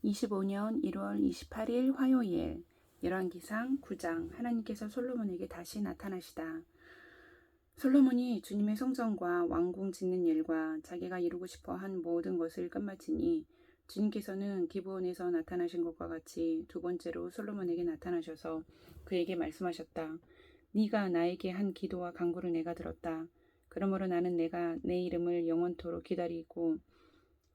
25년 1월 28일 화요일 열왕기상 9장. 하나님께서 솔로몬에게 다시 나타나시다. 솔로몬이 주님의 성전과 왕궁 짓는 일과 자기가 이루고 싶어 한 모든 것을 끝마치니 주님께서는 기브온에서 나타나신 것과 같이 두 번째로 솔로몬에게 나타나셔서 그에게 말씀하셨다. 네가 나에게 한 기도와 간구를 내가 들었다. 그러므로 나는 내가 내 이름을 영원토록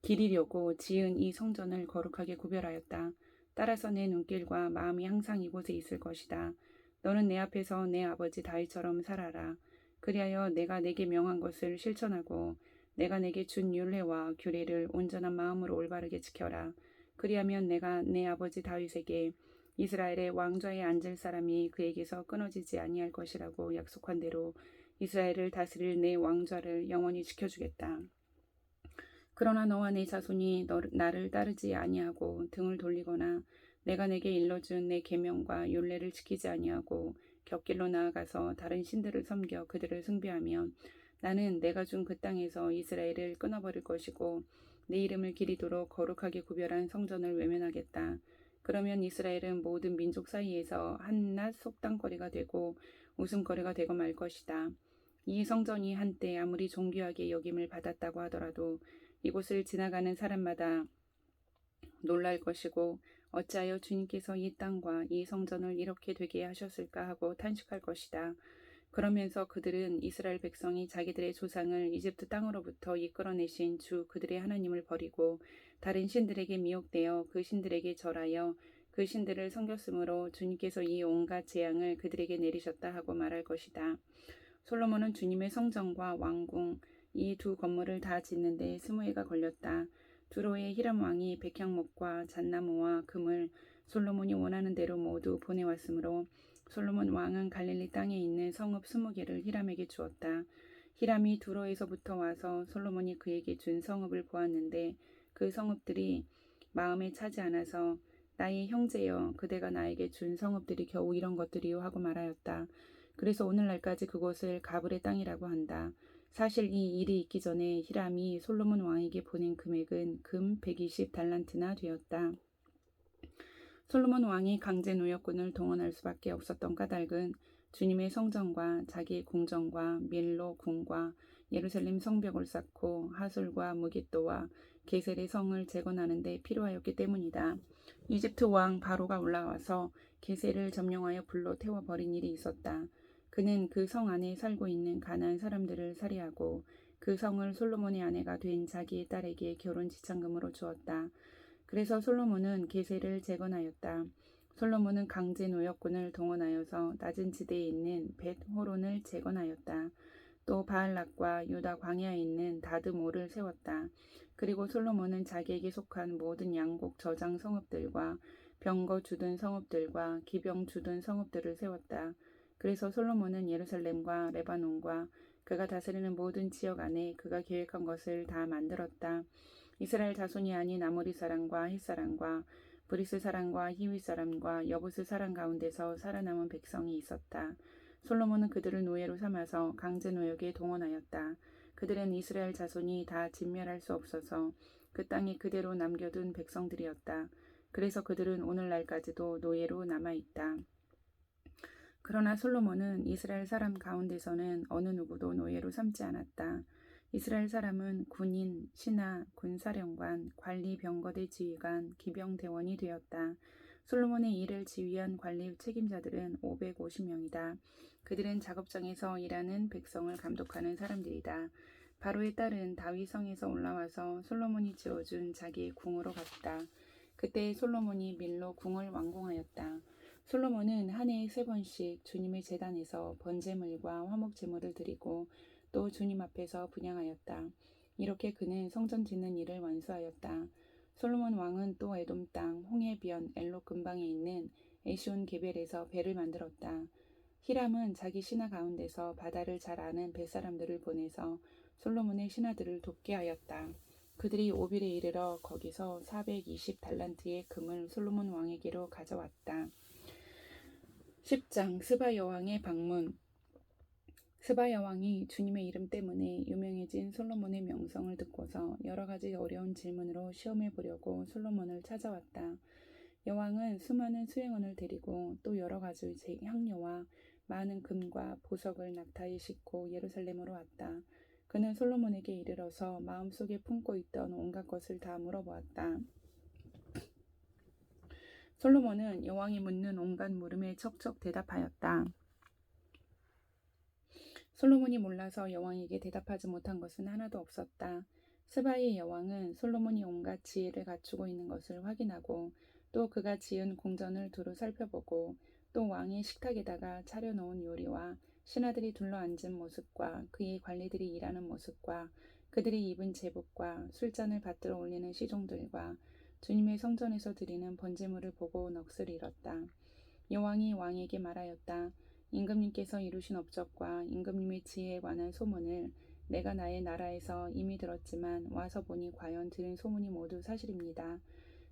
기리려고 지은 이 성전을 거룩하게 구별하였다. 따라서 내 눈길과 마음이 항상 이곳에 있을 것이다. 너는 내 앞에서 내 아버지 다윗처럼 살아라. 그리하여 내가 내게 명한 것을 실천하고 내가 내게 준 율례와 규례를 온전한 마음으로 올바르게 지켜라. 그리하면 내가 내 아버지 다윗에게 이스라엘의 왕좌에 앉을 사람이 그에게서 끊어지지 아니할 것이라고 약속한 대로 이스라엘을 다스릴 내 왕좌를 영원히 지켜주겠다. 그러나 너와 내 자손이 나를 따르지 아니하고 등을 돌리거나 내가 내게 일러준 내 계명과 율례를 지키지 아니하고 곁길로 나아가서 다른 신들을 섬겨 그들을 숭배하면 나는 내가 준 그 땅에서 이스라엘을 끊어버릴 것이고 내 이름을 기리도록 거룩하게 구별한 성전을 외면하겠다. 그러면 이스라엘은 모든 민족 사이에서 한낱 속담거리가 되고 웃음거리가 되고 말 것이다. 이 성전이 한때 아무리 존귀하게 여김을 받았다고 하더라도 이곳을 지나가는 사람마다 놀랄 것이고 어찌하여 주님께서 이 땅과 이 성전을 이렇게 되게 하셨을까 하고 탄식할 것이다. 그러면서 그들은 이스라엘 백성이 자기들의 조상을 이집트 땅으로부터 이끌어내신 주 그들의 하나님을 버리고 다른 신들에게 미혹되어 그 신들에게 절하여 그 신들을 섬겼으므로 주님께서 이 온갖 재앙을 그들에게 내리셨다 하고 말할 것이다. 솔로몬은 주님의 성전과 왕궁 이 두 건물을 다 짓는데 20해가 걸렸다. 두로의 히람 왕이 백향목과 잣나무와 금을 솔로몬이 원하는 대로 모두 보내왔으므로 솔로몬 왕은 갈릴리 땅에 있는 성읍 20개를 히람에게 주었다. 히람이 두로에서부터 와서 솔로몬이 그에게 준 성읍을 보았는데 그 성읍들이 마음에 차지 않아서 나의 형제여 그대가 나에게 준 성읍들이 겨우 이런 것들이요 하고 말하였다. 그래서 오늘날까지 그곳을 가브의 땅이라고 한다. 사실 이 일이 있기 전에 히람이 솔로몬 왕에게 보낸 금액은 금 120달란트나 되었다. 솔로몬 왕이 강제 노역군을 동원할 수밖에 없었던 까닭은 주님의 성전과 자기의 궁전과 밀로 궁과 예루살렘 성벽을 쌓고 하솔과 무깃도와 게셀의 성을 재건하는 데 필요하였기 때문이다. 이집트 왕 바로가 올라와서 게셀을 점령하여 불로 태워버린 일이 있었다. 그는 그 성 안에 살고 있는 가나안 사람들을 살해하고 그 성을 솔로몬의 아내가 된 자기의 딸에게 결혼 지참금으로 주었다. 그래서 솔로몬은 게셀을 재건하였다. 솔로몬은 강제 노역군을 동원하여서 낮은 지대에 있는 벳호론을 재건하였다. 또 바알락과 유다 광야에 있는 다드모를 세웠다. 그리고 솔로몬은 자기에게 속한 모든 양곡 저장 성읍들과 병거 주둔 성읍들과 기병 주둔 성읍들을 세웠다. 그래서 솔로몬은 예루살렘과 레바논과 그가 다스리는 모든 지역 안에 그가 계획한 것을 다 만들었다. 이스라엘 자손이 아닌 아모리 사람과 헷 사람과 브리스 사람과 히위 사람과 여부스 사람 가운데서 살아남은 백성이 있었다. 솔로몬은 그들을 노예로 삼아서 강제 노역에 동원하였다. 그들은 이스라엘 자손이 다 진멸할 수 없어서 그 땅에 그대로 남겨둔 백성들이었다. 그래서 그들은 오늘날까지도 노예로 남아있다. 그러나 솔로몬은 이스라엘 사람 가운데서는 어느 누구도 노예로 삼지 않았다. 이스라엘 사람은 군인, 신하, 군사령관, 관리 병거대 지휘관, 기병 대원이 되었다. 솔로몬의 일을 지휘한 관리 책임자들은 550명이다. 그들은 작업장에서 일하는 백성을 감독하는 사람들이다. 바로의 딸은 다윗 성에서 올라와서 솔로몬이 지어준 자기의 궁으로 갔다. 그때 솔로몬이 밀로 궁을 완공하였다. 솔로몬은 한 해에 3번씩 주님의 제단에서 번제물과 화목제물을 드리고 또 주님 앞에서 분향하였다. 이렇게 그는 성전 짓는 일을 완수하였다. 솔로몬 왕은 또 에돔 땅 홍해변 엘롯 근방에 있는 에시온 게벨에서 배를 만들었다. 히람은 자기 신하 가운데서 바다를 잘 아는 뱃사람들을 보내서 솔로몬의 신하들을 돕게 하였다. 그들이 오빌에 이르러 거기서 420달란트의 금을 솔로몬 왕에게로 가져왔다. 10장 스바 여왕의 방문. 스바 여왕이 주님의 이름 때문에 유명해진 솔로몬의 명성을 듣고서 여러 가지 어려운 질문으로 시험해 보려고 솔로몬을 찾아왔다. 여왕은 수많은 수행원을 데리고 또 여러 가지 향료와 많은 금과 보석을 낙타에 싣고 예루살렘으로 왔다. 그는 솔로몬에게 이르러서 마음속에 품고 있던 온갖 것을 다 물어보았다. 솔로몬은 여왕이 묻는 온갖 물음에 척척 대답하였다. 솔로몬이 몰라서 여왕에게 대답하지 못한 것은 하나도 없었다. 스바의 여왕은 솔로몬이 온갖 지혜를 갖추고 있는 것을 확인하고 또 그가 지은 궁전을 두루 살펴보고 또 왕의 식탁에다가 차려놓은 요리와 신하들이 둘러앉은 모습과 그의 관리들이 일하는 모습과 그들이 입은 제복과 술잔을 받들어 올리는 시종들과 주님의 성전에서 드리는 번제물을 보고 넋을 잃었다. 여왕이 왕에게 말하였다. 임금님께서 이루신 업적과 임금님의 지혜에 관한 소문을 내가 나의 나라에서 이미 들었지만 와서 보니 과연 들은 소문이 모두 사실입니다.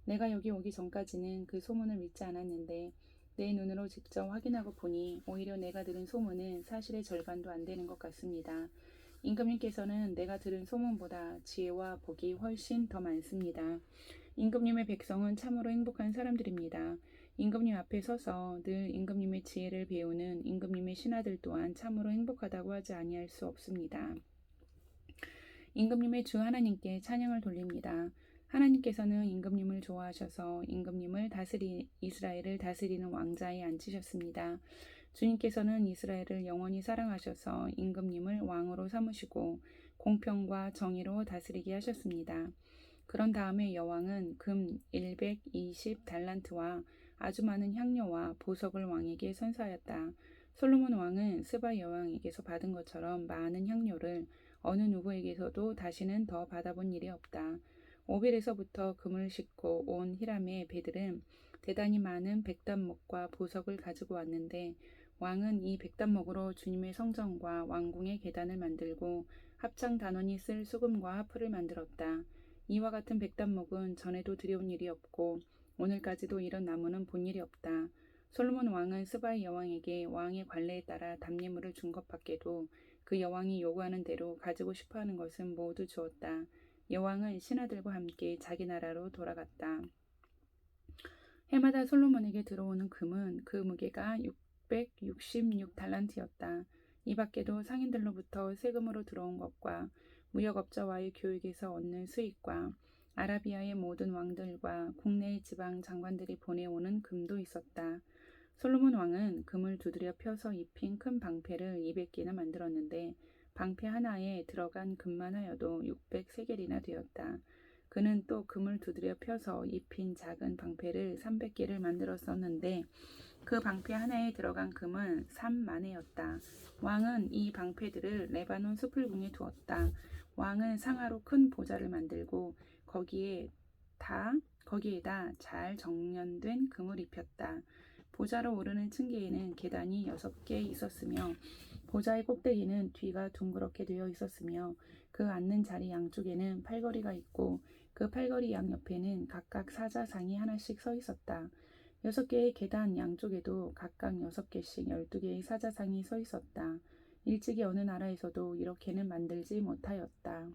내가 여기 오기 전까지는 그 소문을 믿지 않았는데 내 눈으로 직접 확인하고 보니 오히려 내가 들은 소문은 사실의 절반도 안 되는 것 같습니다. 임금님께서는 내가 들은 소문보다 지혜와 복이 훨씬 더 많습니다. 임금님의 백성은 참으로 행복한 사람들입니다. 임금님 앞에 서서 늘 임금님의 지혜를 배우는 임금님의 신하들 또한 참으로 행복하다고 하지 아니할 수 없습니다. 임금님의 주 하나님께 찬양을 돌립니다. 하나님께서는 임금님을 좋아하셔서 임금님을 이스라엘을 다스리는 왕자에 앉히셨습니다. 주님께서는 이스라엘을 영원히 사랑하셔서 임금님을 왕으로 삼으시고 공평과 정의로 다스리게 하셨습니다. 그런 다음에 여왕은 금 120달란트와 아주 많은 향료와 보석을 왕에게 선사하였다. 솔로몬 왕은 스바 여왕에게서 받은 것처럼 많은 향료를 어느 누구에게서도 다시는 더 받아본 일이 없다. 오빌에서부터 금을 싣고 온 히람의 배들은 대단히 많은 백단목과 보석을 가지고 왔는데 왕은 이 백단목으로 주님의 성전과 왕궁의 계단을 만들고 합창 단원이 쓸 수금과 하프를 만들었다. 이와 같은 백단목은 전에도 들여온 일이 없고 오늘까지도 이런 나무는 본 일이 없다. 솔로몬 왕은 스바의 여왕에게 왕의 관례에 따라 답례물을 준 것 밖에도 그 여왕이 요구하는 대로 가지고 싶어하는 것은 모두 주었다. 여왕은 신하들과 함께 자기 나라로 돌아갔다. 해마다 솔로몬에게 들어오는 금은 그 무게가 666달란트였다. 이 밖에도 상인들로부터 세금으로 들어온 것과 무역업자와의 교육에서 얻는 수익과 아라비아의 모든 왕들과 국내의 지방 장관들이 보내오는 금도 있었다. 솔로몬 왕은 금을 두드려 펴서 입힌 큰 방패를 200개나 만들었는데 방패 하나에 들어간 금만 하여도 600세겔이나 되었다. 그는 또 금을 두드려 펴서 입힌 작은 방패를 300개를 만들었었는데 그 방패 하나에 들어간 금은 3만회였다. 왕은 이 방패들을 레바논 수풀궁에 두었다. 왕은 상하로 큰 보좌를 만들고 거기에다 잘 정련된 금을 입혔다. 보좌로 오르는 층계에는 계단이 6개 있었으며 보좌의 꼭대기는 뒤가 둥그렇게 되어 있었으며 그 앉는 자리 양쪽에는 팔걸이가 있고 그 팔걸이 양옆에는 각각 사자상이 하나씩 서 있었다. 6개의 계단 양쪽에도 각각 6개씩 12개의 사자상이 서 있었다. 일찍이 어느 나라에서도 이렇게는 만들지 못하였다.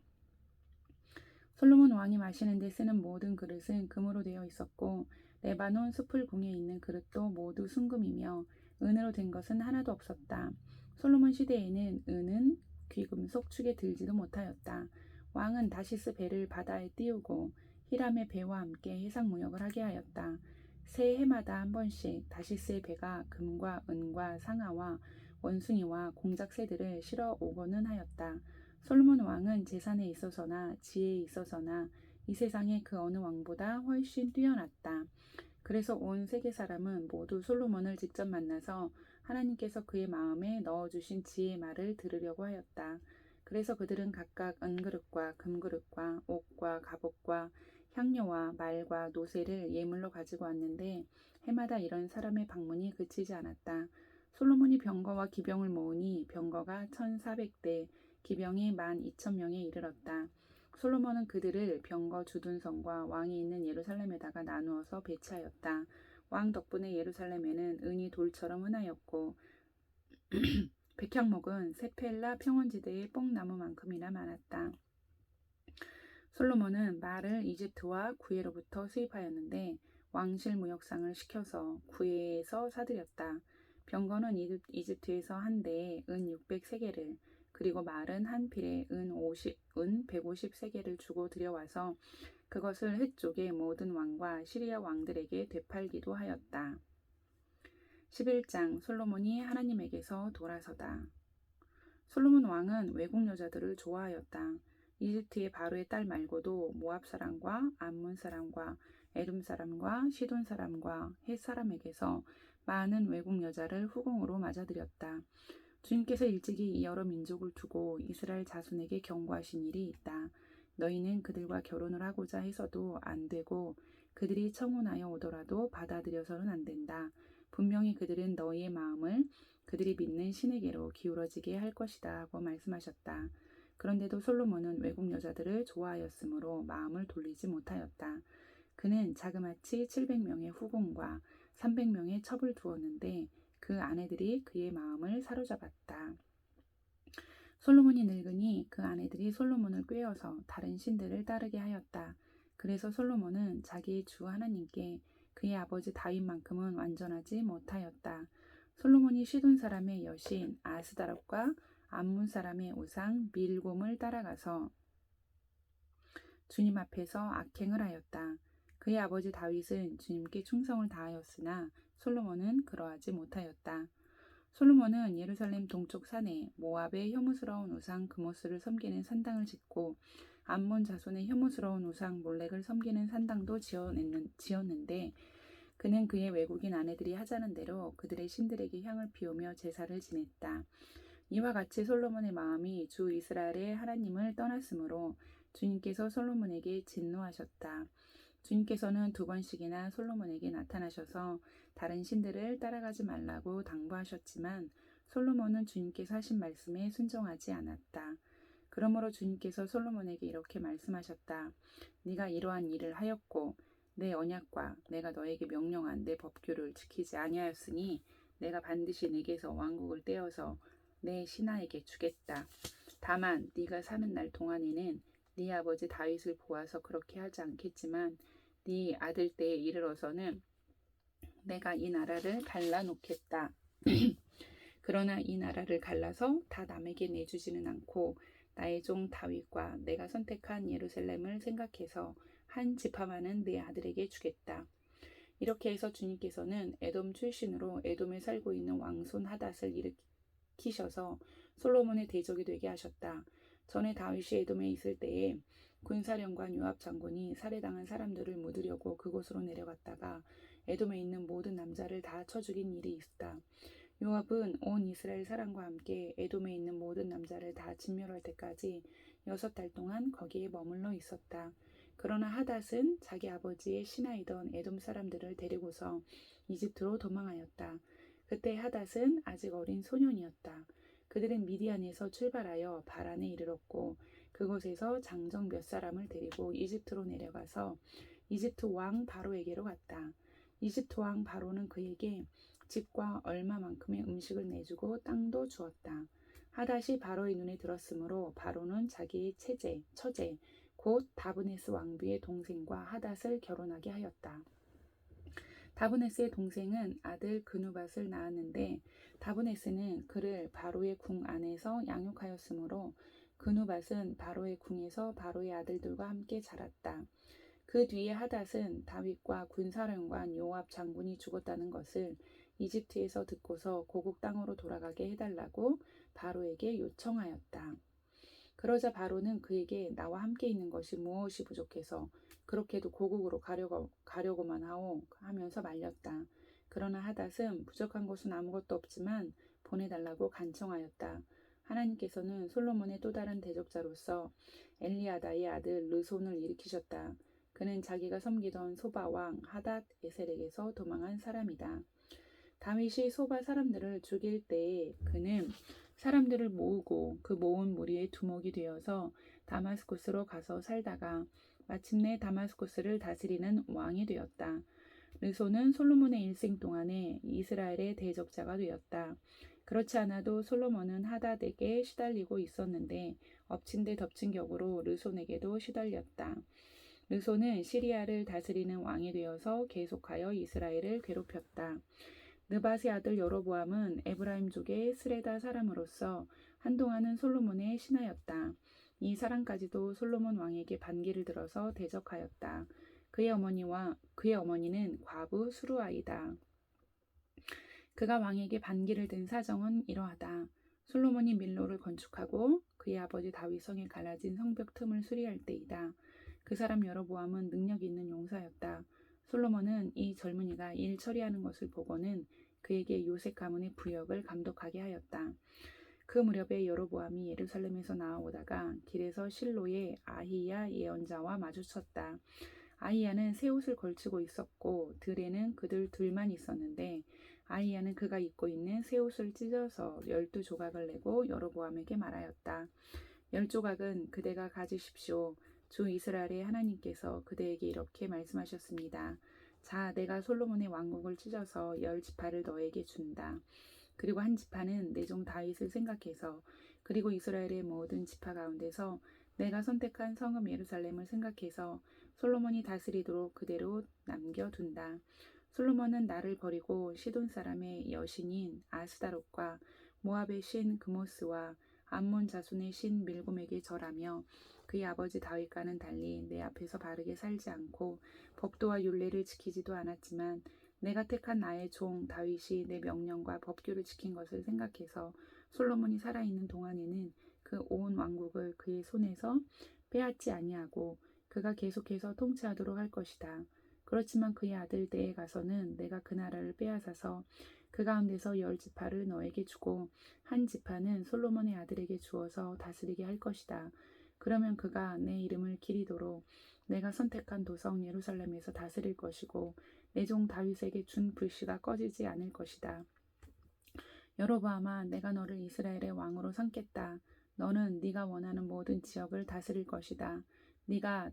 솔로몬 왕이 마시는 데 쓰는 모든 그릇은 금으로 되어 있었고 레바논 수풀궁에 있는 그릇도 모두 순금이며 은으로 된 것은 하나도 없었다. 솔로몬 시대에는 은은 귀금속 축에 들지도 못하였다. 왕은 다시스 배를 바다에 띄우고 히람의 배와 함께 해상무역을 하게 하였다. 새 해마다 한 번씩 다시스의 배가 금과 은과 상아와 원숭이와 공작새들을 실어 오고는 하였다. 솔로몬 왕은 재산에 있어서나 지혜에 있어서나 이 세상의 그 어느 왕보다 훨씬 뛰어났다. 그래서 온 세계 사람은 모두 솔로몬을 직접 만나서 하나님께서 그의 마음에 넣어주신 지혜의 말을 들으려고 하였다. 그래서 그들은 각각 은그릇과 금그릇과 옥과 갑옷과 향료와 말과 노새를 예물로 가지고 왔는데 해마다 이런 사람의 방문이 그치지 않았다. 솔로몬이 병거와 기병을 모으니 병거가 1,400대, 기병이 12,000명에 이르렀다. 솔로몬은 그들을 병거 주둔성과 왕이 있는 예루살렘에다가 나누어서 배치하였다. 왕 덕분에 예루살렘에는 은이 돌처럼 흔하였고 백향목은 세펠라 평원지대의 뽕나무만큼이나 많았다. 솔로몬은 말을 이집트와 구에로부터 수입하였는데 왕실 무역상을 시켜서 구에에서 사들였다. 병거는 이집트에서 한 대에 은 600세겔을 그리고 말은 한 필에 은 150세겔을 주고 들여와서 그것을 헷 쪽의 모든 왕과 시리아 왕들에게 되팔기도 하였다. 11장 솔로몬이 하나님에게서 돌아서다. 솔로몬 왕은 외국 여자들을 좋아하였다. 이집트의 바로의 딸 말고도 모압 사람과 암몬 사람과 에돔 사람과 시돈 사람과 헷 사람에게서 많은 외국 여자를 후궁으로 맞아들였다. 주님께서 일찍이 이 여러 민족을 두고 이스라엘 자손에게 경고하신 일이 있다. 너희는 그들과 결혼을 하고자 해서도 안 되고 그들이 청혼하여 오더라도 받아들여서는 안 된다. 분명히 그들은 너희의 마음을 그들이 믿는 신에게로 기울어지게 할 것이다 하고 말씀하셨다. 그런데도 솔로몬은 외국 여자들을 좋아하였으므로 마음을 돌리지 못하였다. 그는 자그마치 700명의 후궁과 300명의 첩을 두었는데 그 아내들이 그의 마음을 사로잡았다. 솔로몬이 늙으니 그 아내들이 솔로몬을 꾀어서 다른 신들을 따르게 하였다. 그래서 솔로몬은 자기 주 하나님께 그의 아버지 다윗만큼은 완전하지 못하였다. 솔로몬이 시돈 사람의 여신 아스다롯과 암몬 사람의 우상 밀곰을 따라가서 주님 앞에서 악행을 하였다. 그의 아버지 다윗은 주님께 충성을 다하였으나 솔로몬은 그러하지 못하였다. 솔로몬은 예루살렘 동쪽 산에 모압의 혐오스러운 우상 그모스를 섬기는 산당을 짓고 암몬 자손의 혐오스러운 우상 몰렉을 섬기는 산당도 지었는데 그는 그의 외국인 아내들이 하자는 대로 그들의 신들에게 향을 피우며 제사를 지냈다. 이와 같이 솔로몬의 마음이 주 이스라엘의 하나님을 떠났으므로 주님께서 솔로몬에게 진노하셨다. 주님께서는 2번씩이나 솔로몬에게 나타나셔서 다른 신들을 따라가지 말라고 당부하셨지만 솔로몬은 주님께서 하신 말씀에 순종하지 않았다. 그러므로 주님께서 솔로몬에게 이렇게 말씀하셨다. 네가 이러한 일을 하였고 내 언약과 내가 너에게 명령한 내 법규를 지키지 아니하였으니 내가 반드시 네게서 왕국을 떼어서 내 신하에게 주겠다. 다만 네가 사는 날 동안에는 네 아버지 다윗을 보아서 그렇게 하지 않겠지만 네 아들 때에 이르러서는 내가 이 나라를 갈라놓겠다. 그러나 이 나라를 갈라서 다 남에게 내주지는 않고 나의 종 다윗과 내가 선택한 예루살렘을 생각해서 한 지파만은 내 아들에게 주겠다. 이렇게 해서 주님께서는 에돔 출신으로 에돔에 살고 있는 왕손 하닷을 일으키셔서 솔로몬의 대적이 되게 하셨다. 전에 다윗이 에돔에 있을 때에 군사령관 요압 장군이 살해당한 사람들을 묻으려고 그곳으로 내려갔다가 에돔에 있는 모든 남자를 다 쳐 죽인 일이 있다. 요압은 온 이스라엘 사람과 함께 에돔에 있는 모든 남자를 다 진멸할 때까지 6달 동안 거기에 머물러 있었다. 그러나 하닷은 자기 아버지의 신하이던 에돔 사람들을 데리고서 이집트로 도망하였다. 그때 하닷은 아직 어린 소년이었다. 그들은 미디안에서 출발하여 바란에 이르렀고 그곳에서 장정 몇 사람을 데리고 이집트로 내려가서 이집트 왕 바로에게로 갔다. 이집트 왕 바로는 그에게 집과 얼마만큼의 음식을 내주고 땅도 주었다. 하닷이 바로의 눈에 들었으므로 바로는 자기의 처제 곧 다브네스 왕비의 동생과 하닷을 결혼하게 하였다. 다브네스의 동생은 아들 그누밧을 낳았는데 다브네스는 그를 바로의 궁 안에서 양육하였으므로 그누밧은 바로의 궁에서 바로의 아들들과 함께 자랐다. 그 뒤에 하닷은 다윗과 군사령관 요압 장군이 죽었다는 것을 이집트에서 듣고서 고국 땅으로 돌아가게 해달라고 바로에게 요청하였다. 그러자 바로는 그에게 나와 함께 있는 것이 무엇이 부족해서 그렇게도 고국으로 가려고만 하오 하면서 말렸다. 그러나 하닷은 부족한 것은 아무것도 없지만 보내달라고 간청하였다. 하나님께서는 솔로몬의 또 다른 대적자로서 엘리아다의 아들 르손을 일으키셨다. 그는 자기가 섬기던 소바 왕 하닷 에셀에게서 도망한 사람이다. 다윗이 소바 사람들을 죽일 때에 그는 사람들을 모으고 그 모은 무리의 두목이 되어서 다마스쿠스로 가서 살다가 마침내 다마스쿠스를 다스리는 왕이 되었다. 르손은 솔로몬의 일생 동안에 이스라엘의 대적자가 되었다. 그렇지 않아도 솔로몬은 하닷에게 시달리고 있었는데 엎친 데 덮친 격으로 르손에게도 시달렸다. 르손은 시리아를 다스리는 왕이 되어서 계속하여 이스라엘을 괴롭혔다. 느밧의 아들 여로보암은 에브라임족의 스레다 사람으로서 한동안은 솔로몬의 신하였다. 이 사람까지도 솔로몬 왕에게 반기를 들어서 대적하였다. 그의 어머니는 과부 수루아이다. 그가 왕에게 반기를 든 사정은 이러하다. 솔로몬이 밀로를 건축하고 그의 아버지 다윗 성에 갈라진 성벽 틈을 수리할 때이다. 그 사람 여로보암은 능력 있는 용사였다. 솔로몬은 이 젊은이가 일 처리하는 것을 보고는 그에게 요셉 가문의 부역을 감독하게 하였다. 그 무렵에 여로보암이 예루살렘에서 나아오다가 길에서 실로의 아히야 예언자와 마주쳤다. 아히야는 새 옷을 걸치고 있었고 들에는 그들 둘만 있었는데 아히야는 그가 입고 있는 새 옷을 찢어서 12조각을 내고 여로보암에게 말하였다. 10조각은 그대가 가지십시오. 주 이스라엘의 하나님께서 그대에게 이렇게 말씀하셨습니다. 자, 내가 솔로몬의 왕국을 찢어서 10지파를 너에게 준다. 그리고 한 지파는 내 종 다윗을 생각해서 그리고 이스라엘의 모든 지파 가운데서 내가 선택한 성읍 예루살렘을 생각해서 솔로몬이 다스리도록 그대로 남겨둔다. 솔로몬은 나를 버리고 시돈 사람의 여신인 아스다롯과 모압의 신 그모스와 암몬 자손의 신 밀곰에게 절하며 그의 아버지 다윗과는 달리 내 앞에서 바르게 살지 않고 법도와 율례를 지키지도 않았지만 내가 택한 나의 종 다윗이 내 명령과 법규를 지킨 것을 생각해서 솔로몬이 살아있는 동안에는 그 온 왕국을 그의 손에서 빼앗지 아니하고 그가 계속해서 통치하도록 할 것이다. 그렇지만 그의 아들 때에 가서는 내가 그 나라를 빼앗아서 그 가운데서 10지파를 너에게 주고 한 지파는 솔로몬의 아들에게 주어서 다스리게 할 것이다. 그러면 그가 내 이름을 기리도록 내가 선택한 도성 예루살렘에서 다스릴 것이고 내 종 다윗에게 준 불씨가 꺼지지 않을 것이다. 여로보암아, 내가 너를 이스라엘의 왕으로 삼겠다. 너는 네가 원하는 모든 지역을 다스릴 것이다. 네가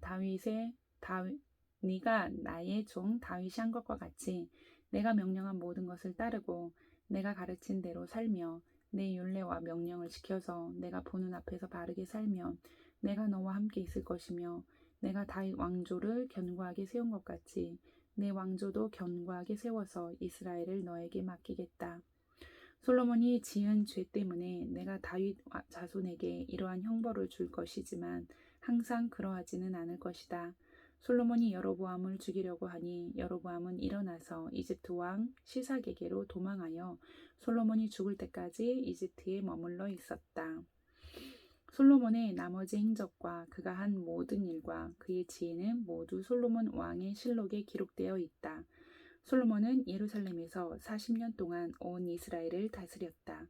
나의 종 다윗이 한 것과 같이 내가 명령한 모든 것을 따르고 내가 가르친 대로 살며 내 율례와 명령을 지켜서 내가 보는 앞에서 바르게 살면 내가 너와 함께 있을 것이며 내가 다윗 왕조를 견고하게 세운 것 같이 내 왕조도 견고하게 세워서 이스라엘을 너에게 맡기겠다. 솔로몬이 지은 죄 때문에 내가 다윗 자손에게 이러한 형벌을 줄 것이지만 항상 그러하지는 않을 것이다. 솔로몬이 여로보암을 죽이려고 하니 여로보암은 일어나서 이집트 왕 시삭에게로 도망하여 솔로몬이 죽을 때까지 이집트에 머물러 있었다. 솔로몬의 나머지 행적과 그가 한 모든 일과 그의 지혜는 모두 솔로몬 왕의 실록에 기록되어 있다. 솔로몬은 예루살렘에서 40년 동안 온 이스라엘을 다스렸다.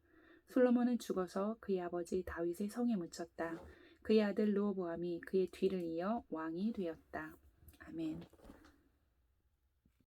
솔로몬은 죽어서 그의 아버지 다윗의 성에 묻혔다. 그의 아들 르호보암이 그의 뒤를 이어 왕이 되었다. 아멘.